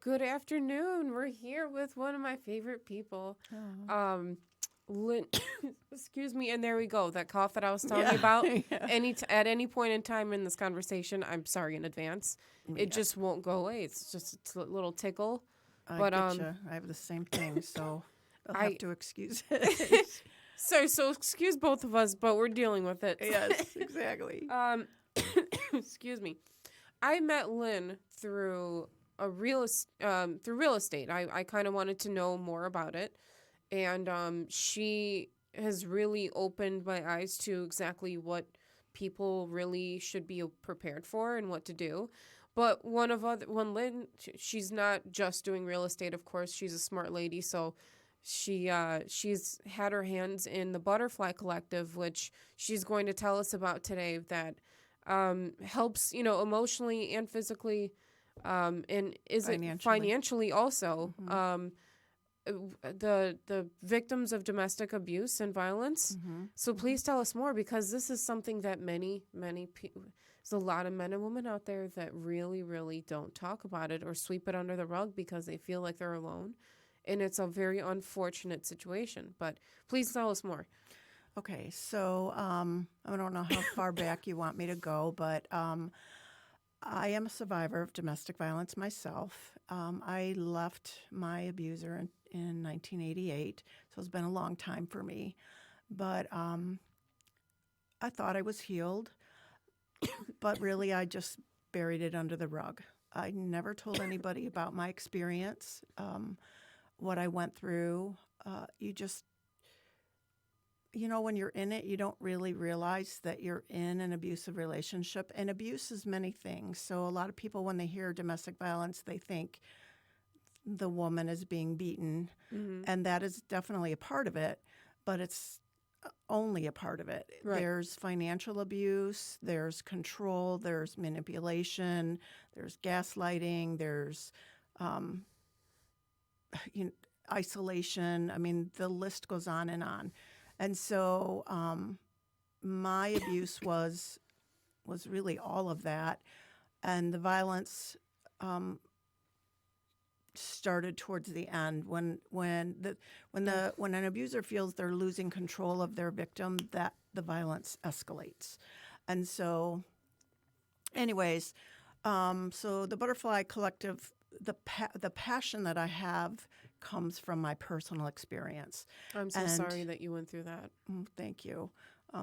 Good afternoon. We're here with one of my favorite people. Oh. Lynn, excuse me, and there we go. That cough that I was telling you about. Yeah. At any point in time in this conversation, I'm sorry in advance. It Yeah. just won't go away. It's a little tickle. I But get you. I have the same thing, so I'll have I to excuse it. so excuse both of us, but we're dealing with it. Yes, exactly. Excuse me. I met Lynn through through real estate. I kind of wanted to know more about it, and she has really opened my eyes to exactly what people really should be prepared for and what to do. But when Lynn, she's not just doing real estate. Of course, she's a smart lady, so she's had her hands in the Butterfly Collective, which she's going to tell us about today. That helps, emotionally and physically, and is it financially also. Mm-hmm. The victims of domestic abuse and violence. Mm-hmm. So please tell us more, because this is something that many people, there's a lot of men and women out there that really, really don't talk about it or sweep it under the rug because they feel like they're alone. And it's a very unfortunate situation. But please tell us more. Okay, so I don't know how far back you want me to go, but I am a survivor of domestic violence myself. I left my abuser in 1988, so it's been a long time for me. But I thought I was healed, but really I just buried it under the rug. I never told anybody about my experience, what I went through. When you're in it, you don't really realize that you're in an abusive relationship. And abuse is many things. So a lot of people, when they hear domestic violence, they think the woman is being beaten. Mm-hmm. And that is definitely a part of it, but it's only a part of it. Right. There's financial abuse, there's control, there's manipulation, there's gaslighting, there's isolation. I mean, the list goes on and on. And so my abuse was really all of that, and the violence started towards the end when an abuser feels they're losing control of their victim, that the violence escalates. And so, anyways, so the Butterfly Collective, the passion that I have comes from my personal experience. I'm so sorry that you went through that. Thank you.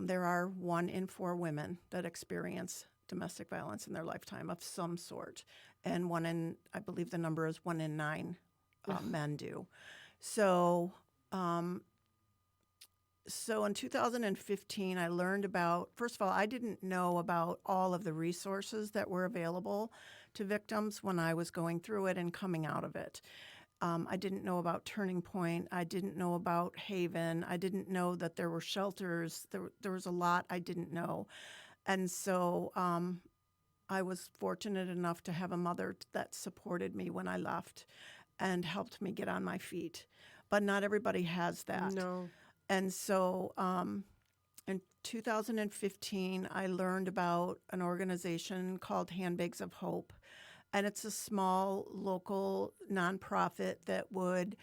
There are 1 in 4 women that experience domestic violence in their lifetime of some sort. And I believe the number is 1 in 9 men do. So in 2015, I learned about, first of all, I didn't know about all of the resources that were available to victims when I was going through it and coming out of it. I didn't know about Turning Point. I didn't know about Haven. I didn't know that there were shelters. There was a lot I didn't know. And so I was fortunate enough to have a mother that supported me when I left and helped me get on my feet. But not everybody has that. No. And so in 2015, I learned about an organization called Handbags of Hope. And it's a small local nonprofit that would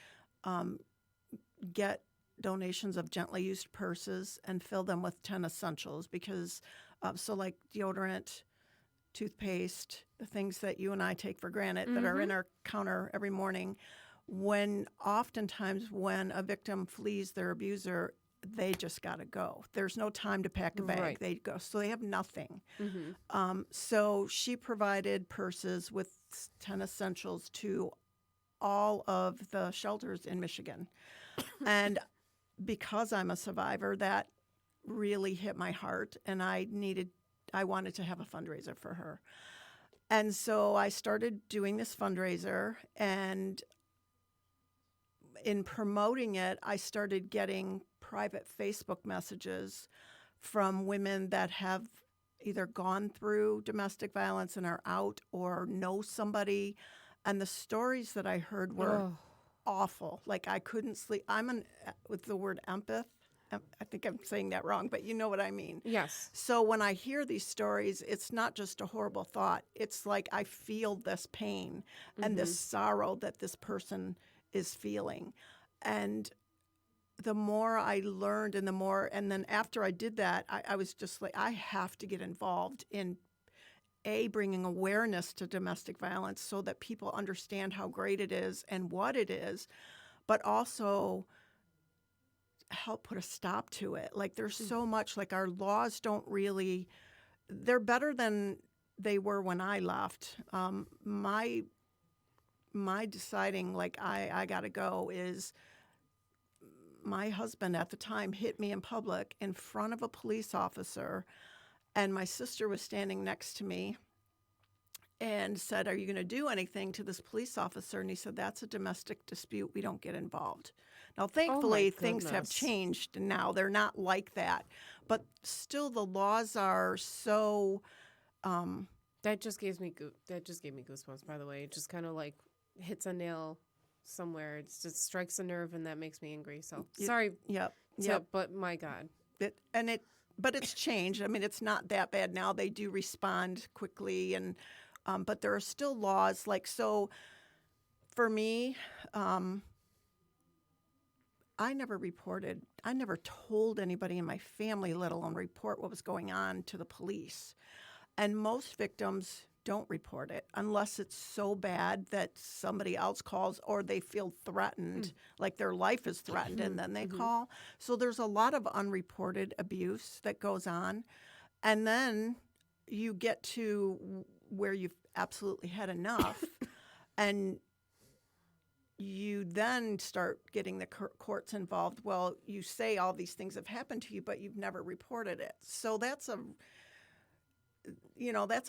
get donations of gently used purses and fill them with 10 essentials because, like deodorant, toothpaste, the things that you and I take for granted that are in our counter every morning. Oftentimes when a victim flees their abuser, they just got to go. There's no time to pack a bag. Right. They go. So they have nothing. Mm-hmm. So she provided purses with 10 essentials to all of the shelters in Michigan. And because I'm a survivor, that really hit my heart. And I wanted to have a fundraiser for her. And so I started doing this fundraiser, and in promoting it, I started getting private Facebook messages from women that have either gone through domestic violence and are out or know somebody. And the stories that I heard were awful. Like I couldn't sleep. I'm with the word empath. I think I'm saying that wrong, but you know what I mean. Yes. So when I hear these stories, it's not just a horrible thought. It's like I feel this pain and this Mhm. sorrow that this person is feeling. And the more I learned and then after I did that, I was just like, I have to get involved in bringing awareness to domestic violence so that people understand how great it is and what it is, but also help put a stop to it. Like there's Mm. so much, like our laws don't really, they're better than they were when I left. My deciding like I gotta go is my husband at the time hit me in public in front of a police officer, and my sister was standing next to me and said, "Are you going to do anything to this police officer?" And he said, "That's a domestic dispute. We don't get involved." Now, Oh my thankfully, things have goodness. changed and now they're not like that. But still, the laws are so. Um, That just gave me goosebumps. By the way, it just kind of like hits a nail somewhere. It just strikes a nerve, and that makes me angry. So it, sorry yep, to, yep. but my God. But it's changed. I mean, it's not that bad now. They do respond quickly, and but there are still laws. Like so, for me, um, I never reported. I never told anybody in my family, let alone report what was going on to the police. And most victims don't report it unless it's so bad that somebody else calls or they feel threatened, like their life is threatened, and then they Mm-hmm. call. So there's a lot of unreported abuse that goes on. And then you get to where you've absolutely had enough, and you then start getting the courts involved. Well, you say all these things have happened to you, but you've never reported it. So that's a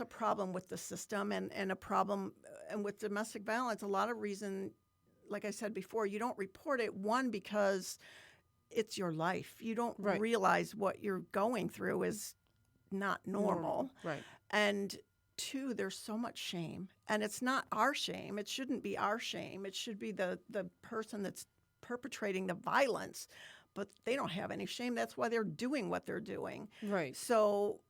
problem with the system, and a problem and with domestic violence. A lot of reason, like I said before, you don't report it. One, because it's your life. You don't Right. realize what you're going through is not normal. Right. And two, there's so much shame. And it's not our shame. It shouldn't be our shame. It should be the person that's perpetrating the violence. But they don't have any shame. That's why they're doing what they're doing. Right. So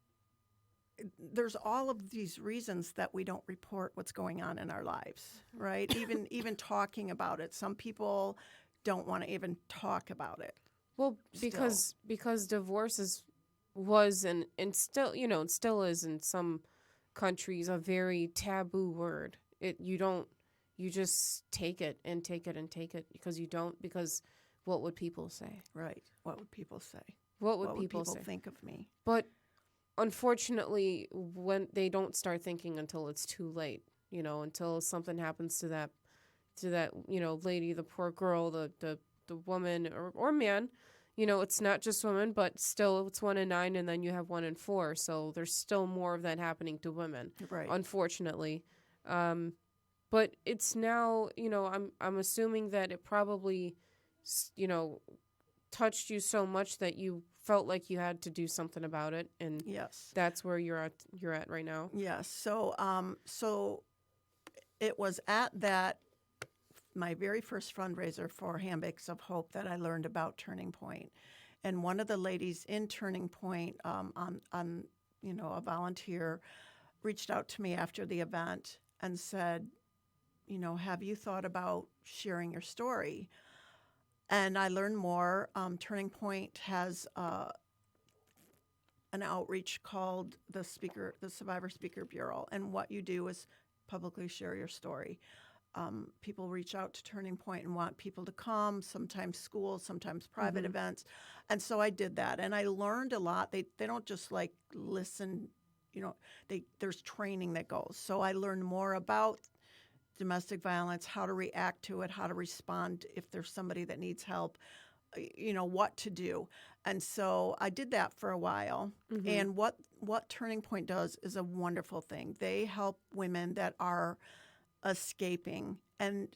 there's all of these reasons that we don't report what's going on in our lives, right? Even talking about it. Some people don't want to even talk about it. Well, Still. because divorce was and still it still is in some countries a very taboo word. You just take it and take it and take it because what would people say? Right. What would people say? What would What would people people say? think of me? But unfortunately, when they don't start thinking until it's too late, until something happens to that lady, the poor girl, the woman or man. It's not just women, but still it's 1 in 9, and then you have 1 in 4. So there's still more of that happening to women, Right. unfortunately. But it's now, I'm assuming that it probably, you know, touched you so much that you felt like you had to do something about it, and Yes. that's where you're at right now. Yes. So it was at that my very first fundraiser for Handbakes of Hope that I learned about Turning Point. And one of the ladies in Turning Point, on a volunteer, reached out to me after the event and said, have you thought about sharing your story? And I learned more. Turning Point has an outreach called the Survivor Speaker Bureau, and what you do is publicly share your story. People reach out to Turning Point and want people to come, sometimes schools, sometimes private Mm-hmm. events. And so I did that, and I learned a lot. They don't just like listen, there's training that goes. So I learned more about domestic violence, how to react to it, how to respond if there's somebody that needs help, what to do. And so I did that for a while. Mm-hmm. And what Turning Point does is a wonderful thing. They help women that are escaping, and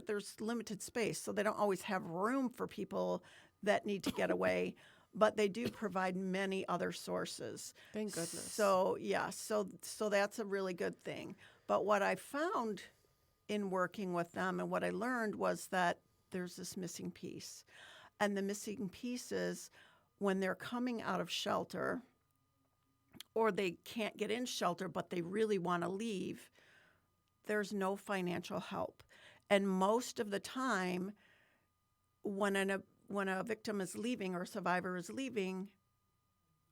there's limited space, so they don't always have room for people that need to get away, but they do provide many other sources. Thank goodness. So yeah, so that's a really good thing. But what I found in working with them and what I learned was that there's this missing piece. And the missing piece is when they're coming out of shelter or they can't get in shelter, but they really want to leave, there's no financial help. And most of the time, when a victim is leaving or a survivor is leaving,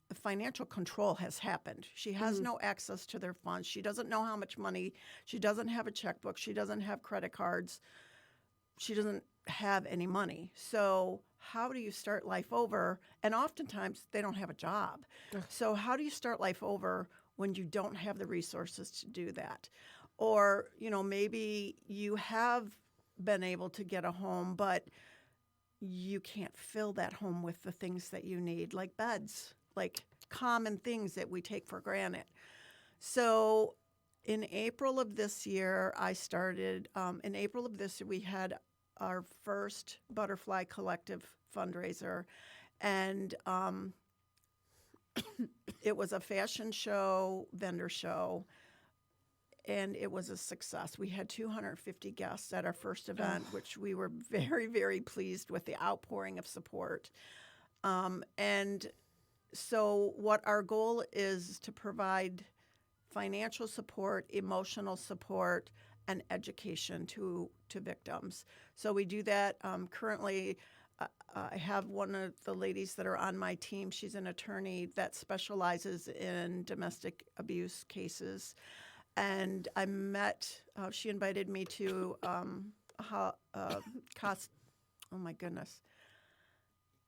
the financial control has happened. She has no access to their funds. She doesn't know how much money. She doesn't have a checkbook. She doesn't have credit cards. She doesn't have any money. So how do you start life over? And oftentimes they don't have a job. So how do you start life over when you don't have the resources to do that? Or, maybe you have been able to get a home, but you can't fill that home with the things that you need, like beds, like common things that we take for granted. So in April of this year, we had our first Butterfly Collective fundraiser. And it was a fashion show, vendor show, and it was a success. We had 250 guests at our first event, which we were very, very pleased with the outpouring of support. And so what our goal is to provide financial support, emotional support, and education to victims. So we do that currently. I have one of the ladies that are on my team. She's an attorney that specializes in domestic abuse cases. And she invited me to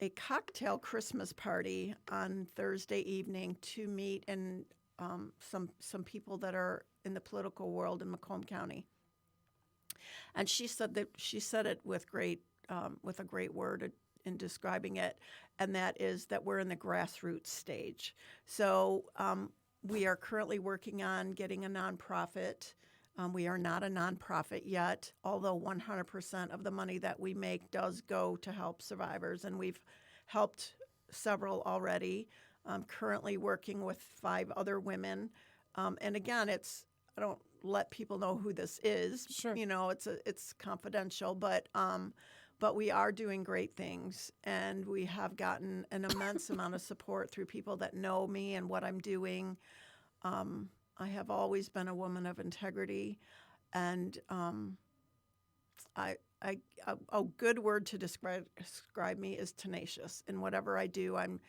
a cocktail Christmas party on Thursday evening to meet and some people that are in the political world in Macomb County. And she said it with a great word in describing it, and that is that we're in the grassroots stage. So we are currently working on getting a nonprofit. We are not a nonprofit yet, although 100% of the money that we make does go to help survivors, and we've helped several already. I'm currently working with 5 other women. And again, I don't let people know who this is. Sure. It's confidential, but we are doing great things, and we have gotten an immense amount of support through people that know me and what I'm doing. I have always been a woman of integrity, and a good word to describe me is tenacious. And whatever I do, I'm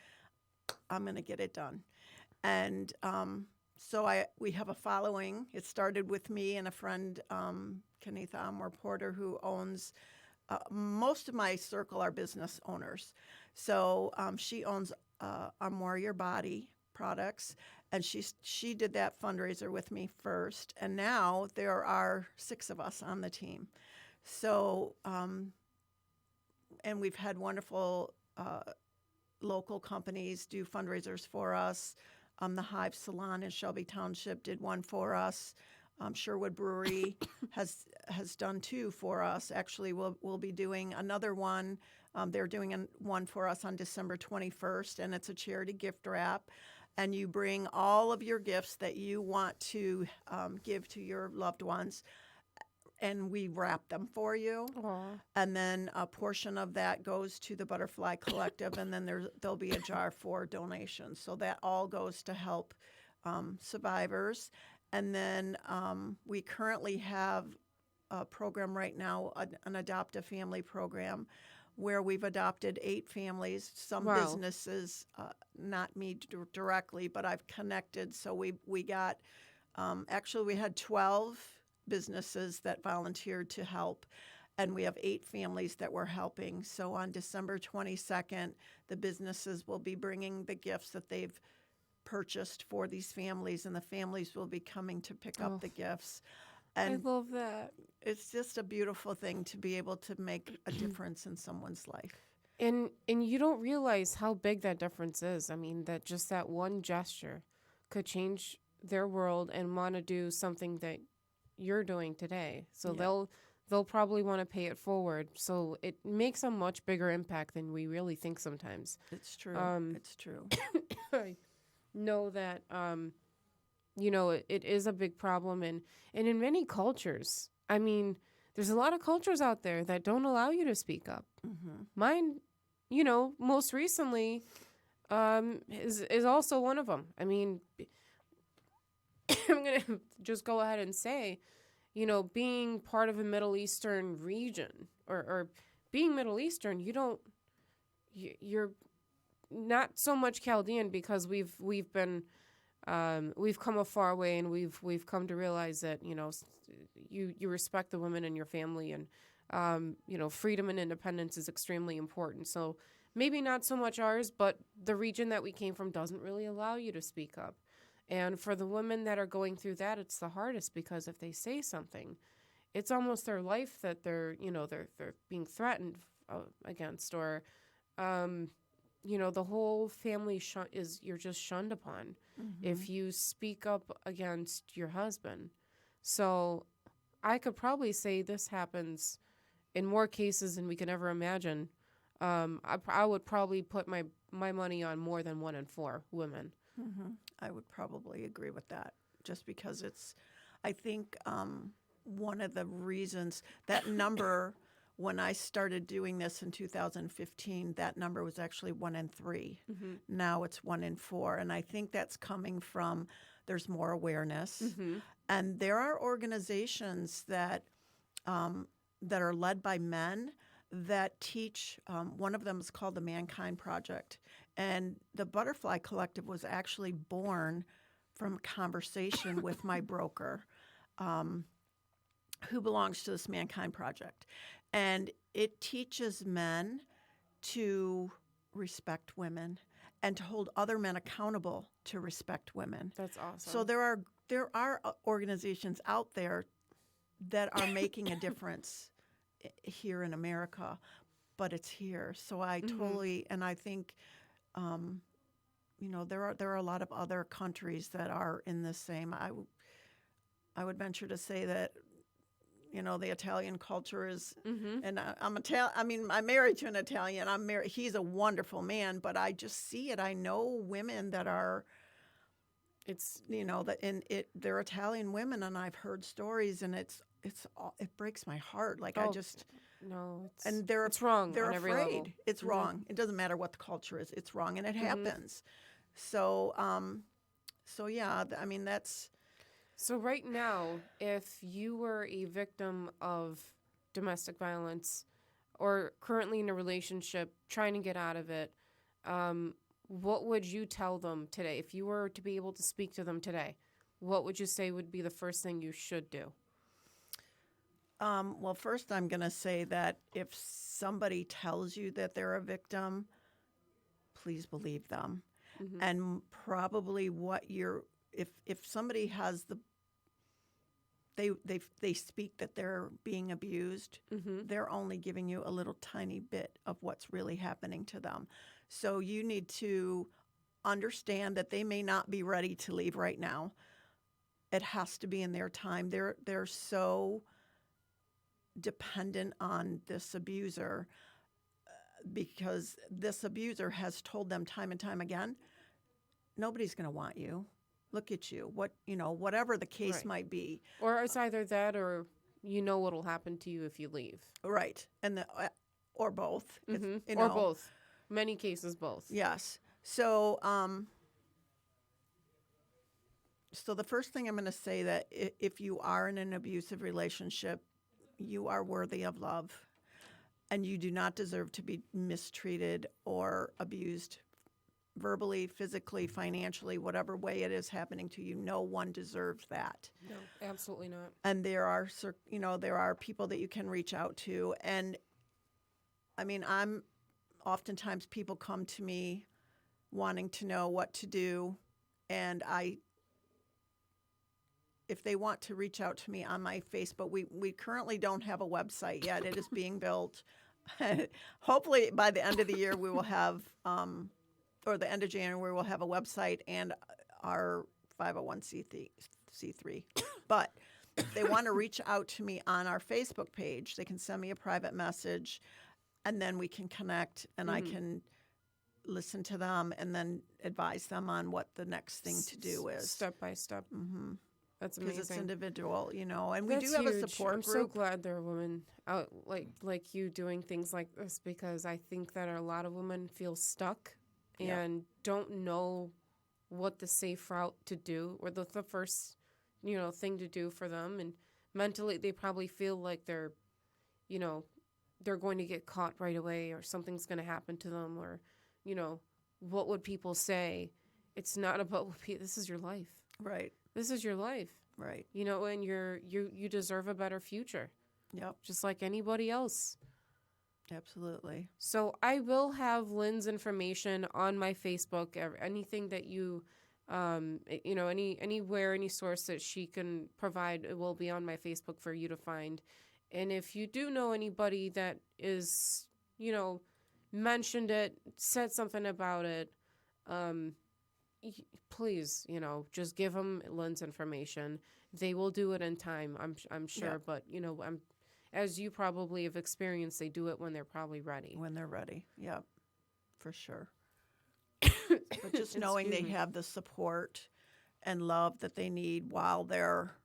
going to get it done. And so we have a following. It started with me and a friend, Kenitha Amor Porter, who owns most of my circle are business owners. So she owns Amor Your Body products, and she did that fundraiser with me first. And now there are 6 of us on the team. So, and we've had wonderful local companies do fundraisers for us. The Hive Salon in Shelby Township did one for us. Sherwood Brewery has done 2 for us. Actually, we'll be doing another one. They're doing one for us on December 21st, and it's a charity gift wrap. And you bring all of your gifts that you want to give to your loved ones, and we wrap them for you. Aww. And then a portion of that goes to the Butterfly Collective, and then there'll be a jar for donations. So that all goes to help survivors. And then we currently have a program right now, an Adopt a Family program, where we've adopted 8 families. Some Wow. businesses, not me directly, but I've connected. So we got, actually we had 12 businesses that volunteered to help, and we have 8 families that we're helping. So on December 22nd, the businesses will be bringing the gifts that they've purchased for these families, and the families will be coming to pick up the gifts. And I love that. it's just a beautiful thing to be able to make a difference in someone's life. And you don't realize how big that difference is. I mean, that just that one gesture could change their world and want to do something that you're doing today. So Yeah. they'll probably want to pay it forward. So it makes a much bigger impact than we really think sometimes. It's true. It's true. I know that it is a big problem, and in many cultures. I mean, there's a lot of cultures out there that don't allow you to speak up. Mm-hmm. Mine most recently, is also one of them. I mean, I'm gonna just go ahead and say, being part of a Middle Eastern region, or being Middle Eastern, you're not so much Chaldean, because we've been we've come a far way, and we've come to realize that you respect the women in your family, and freedom and independence is extremely important. So maybe not so much ours, but the region that we came from doesn't really allow you to speak up. And for the women that are going through that, it's the hardest, because if they say something, it's almost their life that they're being threatened against, or the whole family you're just shunned upon if you speak up against your husband. So I could probably say this happens in more cases than we can ever imagine. I would probably put my money on more than 1 in 4 women. I would probably agree with that, just because I think one of the reasons that number, when I started doing this in 2015, that number was actually 1 in 3. Now it's 1 in 4. And I think that's coming from there's more awareness. And there are organizations that are led by men that teach. One of them is called the Mankind Project. And the Butterfly Collective was actually born from a conversation with my broker, who belongs to this Mankind Project. And it teaches men to respect women and to hold other men accountable to respect women. That's awesome. So there are organizations out there that are making a difference here in America, but it's here. So I totally, and I think, there are a lot of other countries that are in the same. I would venture to say that, the Italian culture is, and I'm Italian. I mean, I'm married to an Italian. He's a wonderful man, but I just see it. I know women that are, they're Italian women, and I've heard stories, and it breaks my heart. Like, it's wrong. They're on every level. afraid. It's wrong. It doesn't matter what the culture is. It's wrong, and it happens. So, yeah. I mean, that's. So right now, if you were a victim of domestic violence, or currently in a relationship trying to get out of it, what would you tell them today? If you were to be able to speak to them today, what would you say would be the first thing you should do? Well, first I'm going to say that if somebody tells you that they're a victim, please believe them. And probably if somebody has they speak that they're being abused, they're only giving you a little tiny bit of what's really happening to them. So you need to understand that they may not be ready to leave right now. It has to be in their time. They're so dependent on this abuser, because this abuser has told them time and time again, nobody's going to want you. Look at you. Whatever the case might be. Or it's either that, or what'll happen to you if you leave. Right. And or both. Or both. Many cases, both. Yes. So, so the first thing I'm going to say, that if you are in an abusive relationship, you are worthy of love, and you do not deserve to be mistreated or abused verbally, physically, financially, whatever way it is happening to you. No one deserves that. No, absolutely not. And there are people that you can reach out to. And I mean, oftentimes people come to me wanting to know what to do. And if they want to reach out to me on my Facebook, we currently don't have a website yet. It is being built. Hopefully by the end of the year we will have, or the end of January, we'll have a website and our 501c3. But if they want to reach out to me on our Facebook page, they can send me a private message, and then we can connect, and I can listen to them and then advise them on what the next thing to do is. Step by step. That's because it's amazing. individual, and we do That's have a huge. support I'm so group. glad there are women out like you doing things like this, because I think that a lot of women feel stuck Yep. and don't know what the safe route to do, or the first, thing to do for them. And mentally they probably feel like you know, they're going to get caught right away, or something's going to happen to them, or, you know, what would people say? It's not about this is your life. Right. This is your life. Right. And you deserve a better future, Yep. just like anybody else. Absolutely. So I will have Lynn's information on my Facebook. Anything that anywhere, any source that she can provide, it will be on my Facebook for you to find. And if you do know anybody that is, mentioned it, said something about it, um, please, just give them Lynn's information. They will do it in time, I'm sure. Yep. But, as you probably have experienced, they do it when they're probably ready. When they're ready. Yep. For sure. But just knowing they Excuse me. have the support and love that they need while they're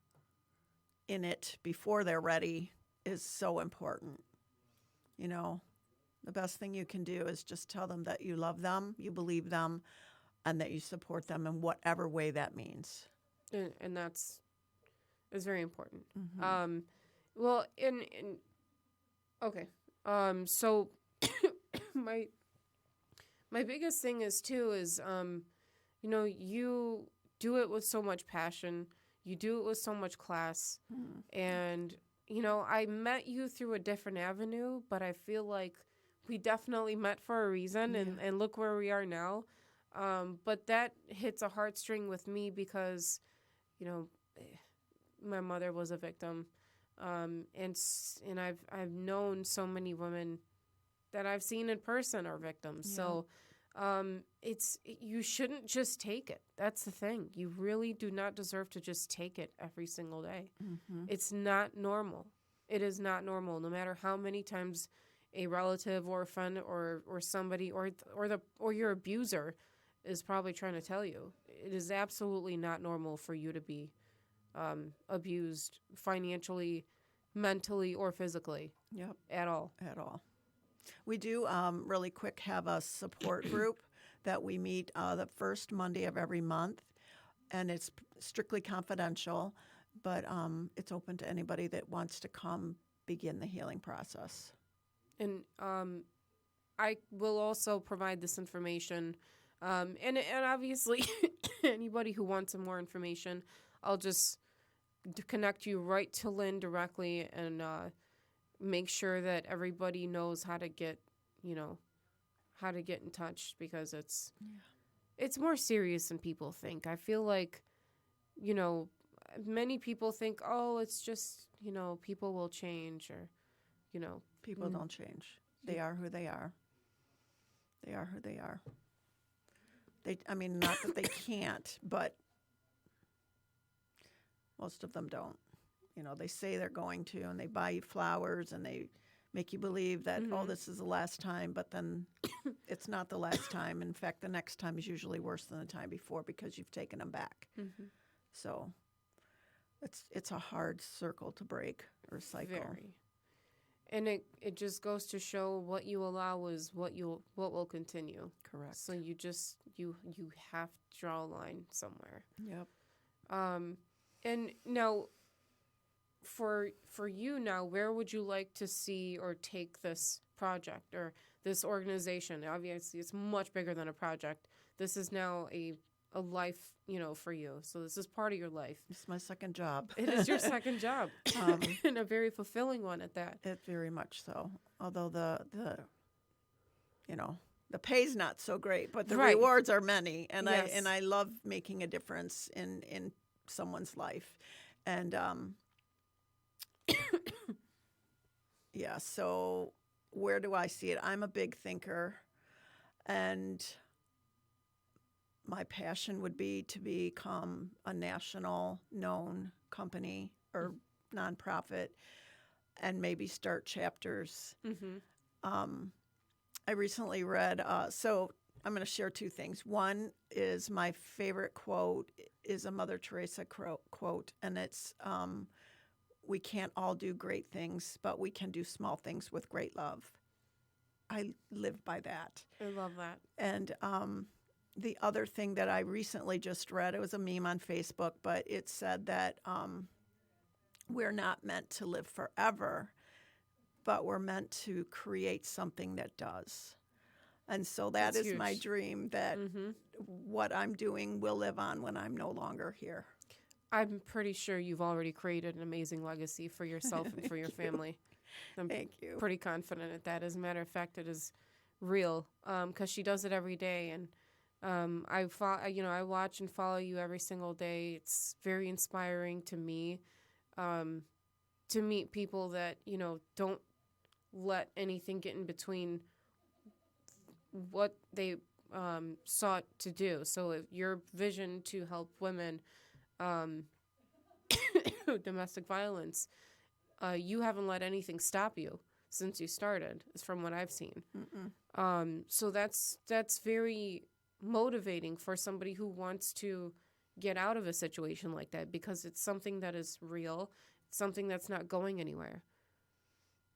in it before they're ready is so important. The best thing you can do is just tell them that you love them, you believe them, and that you support them in whatever way that means. And that's very important. Mm-hmm. Well, okay. So my biggest thing is too is you do it with so much passion. You do it with so much class. Mm-hmm. And I met you through a different avenue, but I feel like we definitely met for a reason, and look where we are now. But that hits a heartstring with me because, my mother was a victim, and I've known so many women that I've seen in person are victims. Yeah. So, you shouldn't just take it. That's the thing. You really do not deserve to just take it every single day. Mm-hmm. It's not normal. It is not normal. No matter how many times a relative or a friend or somebody or your abuser is probably trying to tell you, it is absolutely not normal for you to be abused financially, mentally, or physically. Yep. At all. At all. We do really quick have a support group that we meet the first Monday of every month, and it's strictly confidential, but it's open to anybody that wants to come begin the healing process. And I will also provide this information, and obviously anybody who wants some more information, I'll just connect you right to Lynn directly, and make sure that everybody knows how to get in touch, because it's more serious than people think. I feel like, many people think, oh, it's just, people will change, or, People don't change. They are who they are. They are who they are. Not that they can't, but most of them don't. They say they're going to, and they buy you flowers, and they make you believe that, oh, this is the last time, but then it's not the last time. In fact, the next time is usually worse than the time before because you've taken them back. Mm-hmm. So it's a hard circle to break or cycle. Very. And it just goes to show what you allow is what will continue. Correct. So you have to draw a line somewhere. Yep. And now, for you now, where would you like to see or take this project or this organization? Obviously, it's much bigger than a project. This is now a life, for you. So this is part of your life. It's my second job. It is your second job, and a very fulfilling one at that. It very much so. Although the pay's not so great, but the Right. rewards are many, and Yes. I love making a difference in someone's life, and yeah. So where do I see it? I'm a big thinker, and my passion would be to become a national known company or nonprofit, and maybe start chapters. Mm-hmm. I recently read, so I'm going to share two things. One is my favorite quote is a Mother Teresa quote, and it's, we can't all do great things, but we can do small things with great love. I live by that. I love that. And the other thing that I recently just read, it was a meme on Facebook, but it said that we're not meant to live forever, but we're meant to create something that does. And so that That's is my huge. dream, that Mm-hmm. what I'm doing will live on when I'm no longer here. I'm pretty sure you've already created an amazing legacy for yourself and for your Thank you. family. I'm Thank you. pretty confident at that. As a matter of fact, it is real because she does it every day, and I watch and follow you every single day. It's very inspiring to me to meet people that don't let anything get in between what they sought to do. So if your vision to help women, um, domestic violence, you haven't let anything stop you since you started, is from what I've seen. So that's very motivating for somebody who wants to get out of a situation like that, because it's something that is real. It's something that's not going anywhere.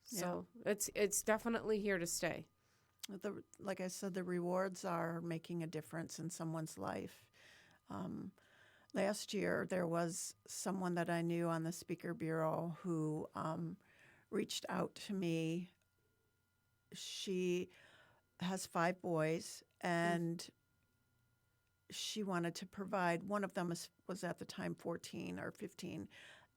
So it's definitely here to stay. Like I said, the rewards are making a difference in someone's life. Last year, there was someone that I knew on the speaker bureau who reached out to me. She has 5 boys, and she wanted to provide. One of them was at the time 14 or 15,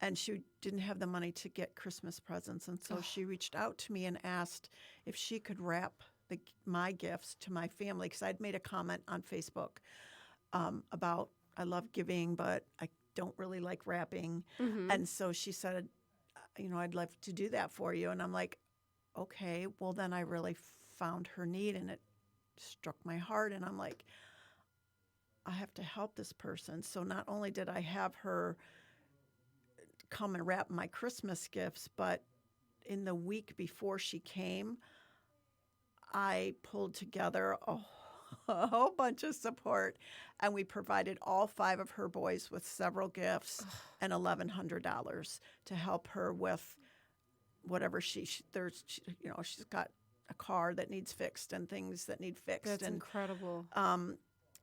and she didn't have the money to get Christmas presents. And so she reached out to me and asked if she could wrap my gifts to my family, because I'd made a comment on Facebook about I love giving, but I don't really like wrapping. And so she said, I'd love to do that for you. And I'm like, okay, well, then I really found her need, and it struck my heart. And I'm like, I have to help this person. So not only did I have her come and wrap my Christmas gifts, but in the week before she came, I pulled together a whole bunch of support, and we provided all 5 of her boys with several gifts and $1,100 to help her with whatever she's got a car that needs fixed and things that need fixed. That's incredible.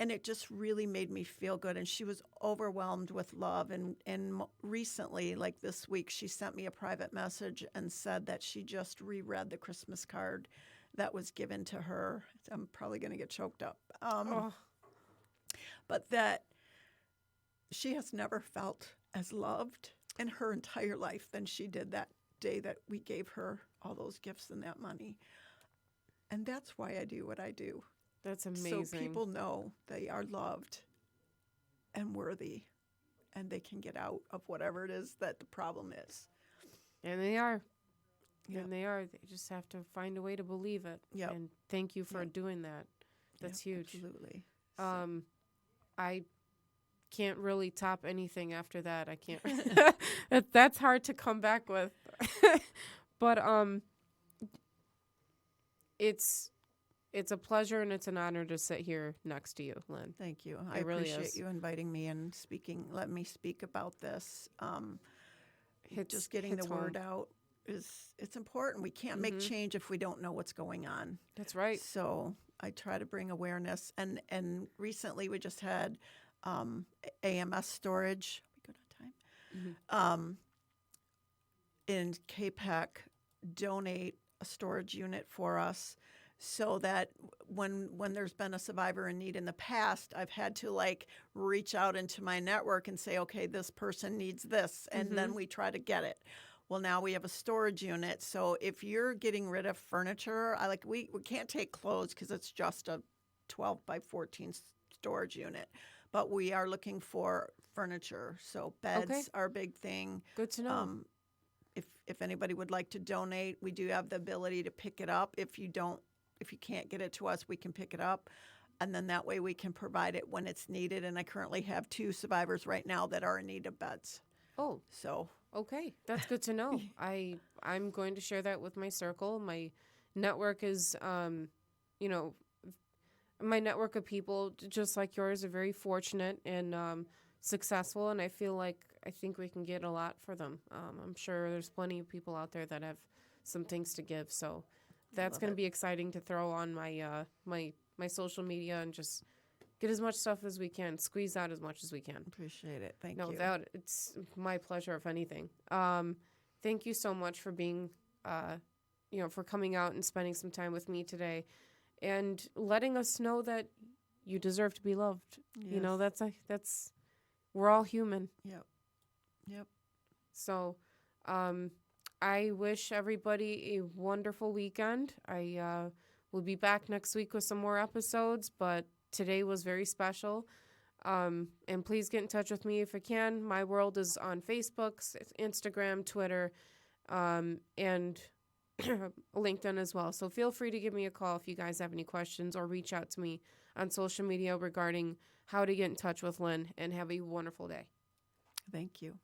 And it just really made me feel good. And she was overwhelmed with love. And recently, like this week, she sent me a private message and said that she just reread the Christmas card that was given to her. I'm probably going to get choked up. But that she has never felt as loved in her entire life than she did that day that we gave her all those gifts and that money. And that's why I do what I do. That's amazing. So people know they are loved and worthy, and they can get out of whatever it is that the problem is. And they are. Yep. And they are. They just have to find a way to believe it. Yep. And thank you for doing that. That's huge. Absolutely. I can't really top anything after that. I can't. That's hard to come back with. But it's a pleasure and it's an honor to sit here next to you, Lynn. Thank you. It I really appreciate is. you inviting me and let me speak about this. Just getting the word out it's important. We can't make change if we don't know what's going on. That's right. So I try to bring awareness. And recently we just had AMS storage. Are we good on time? In KPEC donate a storage unit for us, so that when there's been a survivor in need in the past, I've had to reach out into my network and say, okay, this person needs this, and then we try to get it. Well, now we have a storage unit, so if you're getting rid of furniture, we can't take clothes because it's just a 12 by 14 storage unit, but we are looking for furniture. So beds are a big thing. Good to know. If anybody would like to donate, we do have the ability to pick it up. If you can't get it to us, we can pick it up. And then that way we can provide it when it's needed. And I currently have 2 survivors right now that are in need of beds. Oh. So. Okay. That's good to know. I'm going to share that with my circle. My network is, my network of people, just like yours, are very fortunate and successful, and I think we can get a lot for them. I'm sure there's plenty of people out there that have some things to give, so that's Love going to it. be exciting to throw on my social media and just get as much stuff as we can, squeeze out as much as we can. Appreciate it. Thank No, you. that it's my pleasure, if anything. Thank you so much for being, for coming out and spending some time with me today, and letting us know that you deserve to be loved. You know, Yes. that's we're all human. Yep. Yep. So, I wish everybody a wonderful weekend. I will be back next week with some more episodes, but today was very special. And please get in touch with me if you can. My world is on Facebook, Instagram, Twitter, and LinkedIn as well. So feel free to give me a call if you guys have any questions, or reach out to me on social media regarding how to get in touch with Lynn, and have a wonderful day. Thank you.